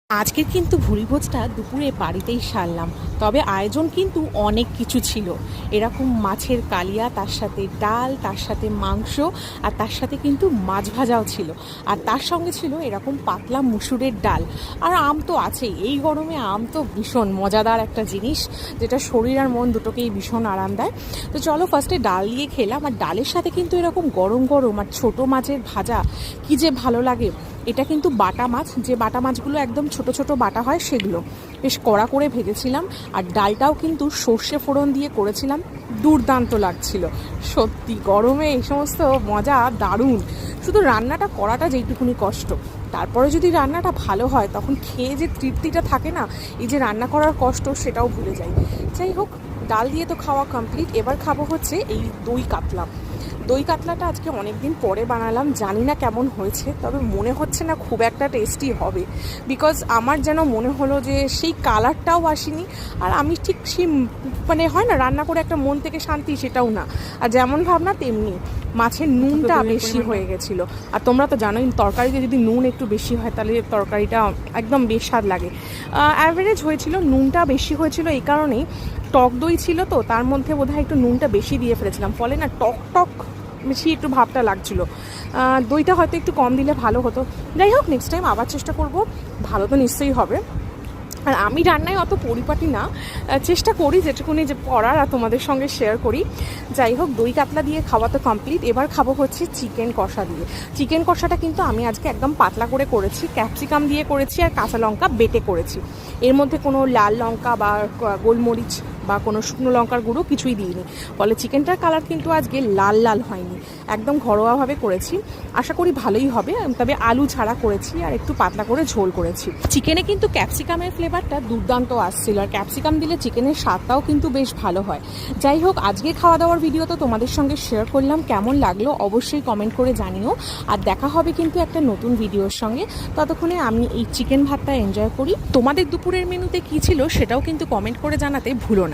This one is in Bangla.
আজকের কিন্তু ভুরিভোজটা দুপুরে বাড়িতেই সারলাম। তবে আয়োজন কিন্তু অনেক কিছু ছিল। এরকম মাছের কালিয়া, তার সাথে ডাল, তার সাথে মাংস, আর তার সাথে কিন্তু মাছ ভাজাও ছিল। আর তার সঙ্গে ছিল এরকম পাতলা মুসুরের ডাল। আর আম তো আছেই। এই গরমে আম তো ভীষণ মজাদার একটা জিনিস, যেটা শরীর আর মন দুটোকেই ভীষণ আরাম দেয়। তো চলো ফার্স্টে ডাল দিয়ে খেলাম। আর ডালের সাথে কিন্তু এরকম গরম গরম আর ছোটো মাছের ভাজা কি যে ভালো লাগে। এটা কিন্তু বাটা মাছ, যে বাটা মাছগুলো একদম ছোট ছোট বাটা হয় সেগুলো বেশ কড়া করে ভেজেছিলাম। আর ডালটাও কিন্তু সর্ষে ফোড়ন দিয়ে করেছিলাম, দুর্দান্ত লাগছিল সত্যি। গরমে এই সমস্ত মজা দারুণ। শুধু রান্নাটা করাটা যেইটুকুনি কষ্ট, তারপরে যদি রান্নাটা ভালো হয় তখন খেয়ে যে তৃপ্তিটা থাকে না, এই যে রান্না করার কষ্ট সেটাও ভুলে যাই। যাই হোক, ডাল দিয়ে তো খাওয়া কমপ্লিট। এবার খাবো হচ্ছে এই দই কাতলা। দই কাতলাটা আজকে অনেক দিন পরে বানালাম, জানি না কেমন হয়েছে, তবে মনে হচ্ছে না খুব একটা টেস্টি হবে। বিকজ আমার যেন মনে হলো যে সেই কালারটাও আসেনি। আর আমি ঠিক সেই মানে হয় না রান্না করে একটা মন থেকে শান্তি, সেটাও না। আর যেমন ভাবনা তেমনি মাছের নুনটা বেশি হয়ে গেছিলো। আর তোমরা তো জানোই তরকারিতে যদি নুন একটু বেশি হয় তাহলে তরকারিটা একদম বেস্বাদ লাগে। অ্যাভারেজ হয়েছিল, নুনটা বেশি হয়েছিল এই কারণেই টক দই ছিল তো, তার মধ্যে বোধহয় একটু নুনটা বেশি দিয়ে ফেলেছিলাম, ফলে না টক টক বেশি একটু ভাবটা লাগছিল। দইটা হয়তো একটু কম দিলে ভালো হতো। যাই হোক, নেক্সট টাইম আবার চেষ্টা করব, ভালো তো নিশ্চয়ই হবে। আর আমি রান্নায় অত পরিপাটি না, চেষ্টা করি যেটুকুনি যে পড়ার আর তোমাদের সঙ্গে শেয়ার করি। যাই হোক, দই কাতলা দিয়ে খাওয়া তো কমপ্লিট। এবার খাবো হচ্ছে চিকেন কষা দিয়ে। চিকেন কষাটা কিন্তু আমি আজকে একদম পাতলা করে করেছি, ক্যাপসিকাম দিয়ে করেছি আর কাঁচা লঙ্কা বেটে করেছি। এর মধ্যে কোনো লাল লঙ্কা বা গোলমরিচ বা কোনো শুকনো লঙ্কার গুঁড়ো কিছুই দিইনি, ফলে চিকেনটার কালার কিন্তু আজকে লাল লাল হয়নি, একদম ঘরোয়াভাবে করেছি। আশা করি ভালোই হবে। তবে আলু ছাড়া করেছি আর একটু পাতলা করে ঝোল করেছি। চিকেনে কিন্তু ক্যাপসিকামের ফ্লেভারটা দুর্দান্ত আসছিল, আর ক্যাপসিকাম দিলে চিকেনের স্বাদটাও কিন্তু বেশ ভালো হয়। যাই হোক, আজকে খাওয়া দাওয়ার ভিডিও তো তোমাদের সঙ্গে শেয়ার করলাম, কেমন লাগলো অবশ্যই কমেন্ট করে জানিও। আর দেখা হবে কিন্তু একটা নতুন ভিডিওর সঙ্গে। ততক্ষণে আমি এই চিকেন ভাতটা এনজয় করি। তোমাদের দুপুরের মেনুতে কী ছিল সেটাও কিন্তু কমেন্ট করে জানাতে ভুলো না।